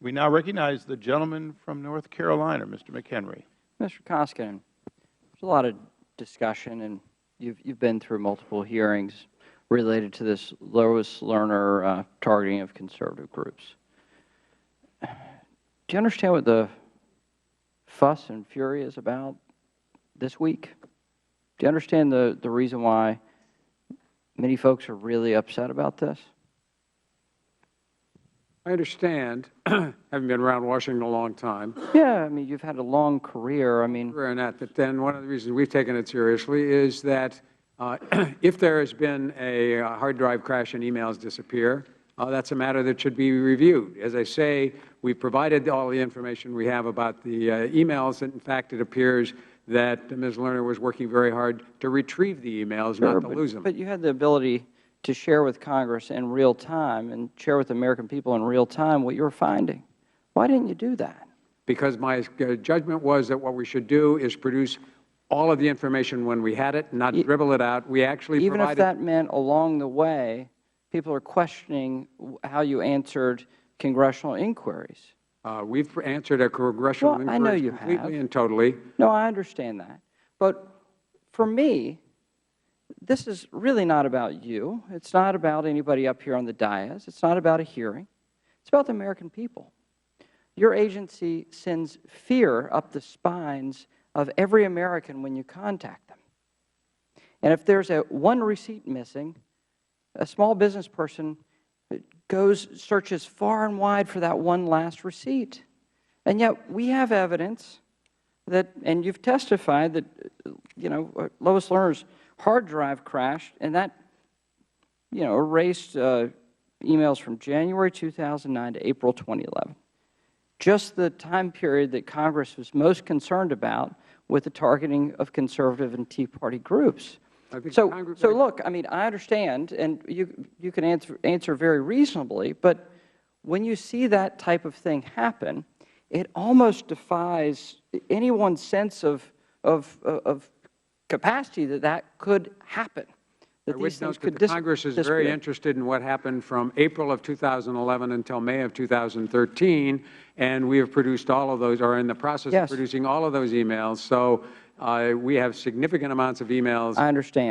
We now recognize the gentleman from North Carolina, Mr. McHenry. Mr. Koskinen, there's a lot of discussion, and you've been through multiple hearings related to this Lerner targeting of conservative groups. Do you understand what the fuss and fury is about this week? Do you understand the reason why many folks are really upset about this? I understand, having been around Washington a long time. Yeah, I mean, you've had a long career. I mean, But then one of the reasons we've taken it seriously is that if there has been a hard drive crash and emails disappear, that's a matter that should be reviewed. As I say, we provided all the information we have about the emails. And in fact, it appears that Ms. Lerner was working very hard to retrieve the emails, not to lose them. But you had the ability to share with Congress in real time and share with the American people in real time what you were finding. Why didn't you do that? Because my judgment was that what we should do is produce all of the information when we had it, not dribble it out. We actually even if that meant along the way, people are questioning how you answered congressional inquiries. We've answered a congressional inquiry I know you completely have. and totally. No, I understand that. But for me, this is really not about you. It's not about anybody up here on the dais. It's not about a hearing. It's about the American people. Your agency sends fear up the spines of every American when you contact them. And if there's one receipt missing, a small business person searches far and wide for that one last receipt. And yet we have evidence that, and you've testified that, Lois Lerner's hard drive crashed, and that, erased emails from January 2009 to April 2011. Just the time period that Congress was most concerned about with the targeting of conservative and Tea Party groups. So look, I mean, I understand, and you can answer very reasonably, but when you see that type of thing happen, it almost defies anyone's sense of capacity that could happen. I would note that the Congress is very interested in what happened from April of 2011 until May of 2013, and we have produced all of those, or are in the process of producing all of those emails. So we have significant amounts of emails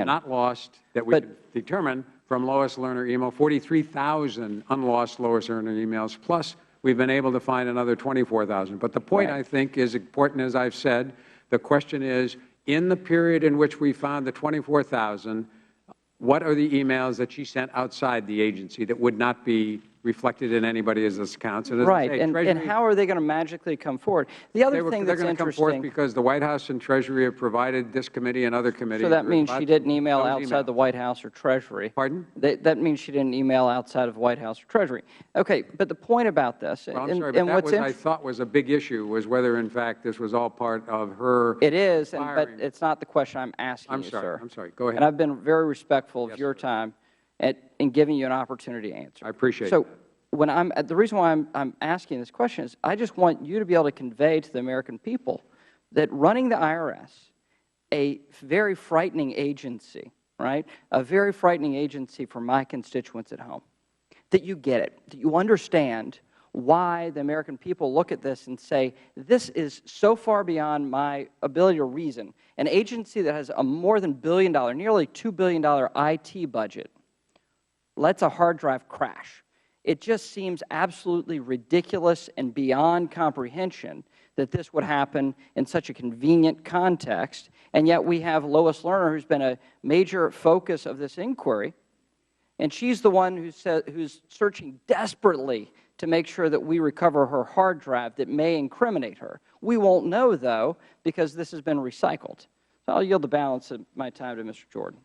not lost that we determined from Lois Lerner email, 43,000 unlost Lois Lerner emails, plus we've been able to find another 24,000. But the point, I think, is important, as I've said. The question is, in the period in which we found the 24,000, what are the emails that she sent outside the agency that would not be reflected in anybody's accounts? And and how are they going to magically come forward? The other thing that's interesting— they're going to come forth because the White House and Treasury have provided this committee and other committees— So that means she didn't email outside the White House or Treasury. Pardon? That means she didn't email outside of the White House or Treasury. Okay, but the point about this— Well, I'm sorry, but that was, I thought, was a big issue, was whether, in fact, this was all part of her— It is, but it's not the question I'm asking you, sir. I'm sorry. Go ahead. And I've been very respectful of your time in giving you an opportunity to answer. I appreciate that. The reason why I'm asking this question is I just want you to be able to convey to the American people that running the IRS, a very frightening agency, right, a very frightening agency for my constituents at home, that you get it, that you understand why the American people look at this and say, this is so far beyond my ability to reason. An agency that has a more than $1 billion, nearly $2 billion IT budget, lets a hard drive crash. It just seems absolutely ridiculous and beyond comprehension that this would happen in such a convenient context, and yet we have Lois Lerner, who's been a major focus of this inquiry, and she's the one who's searching desperately to make sure that we recover her hard drive that may incriminate her. We won't know, though, because this has been recycled. So I'll yield the balance of my time to Mr. Jordan.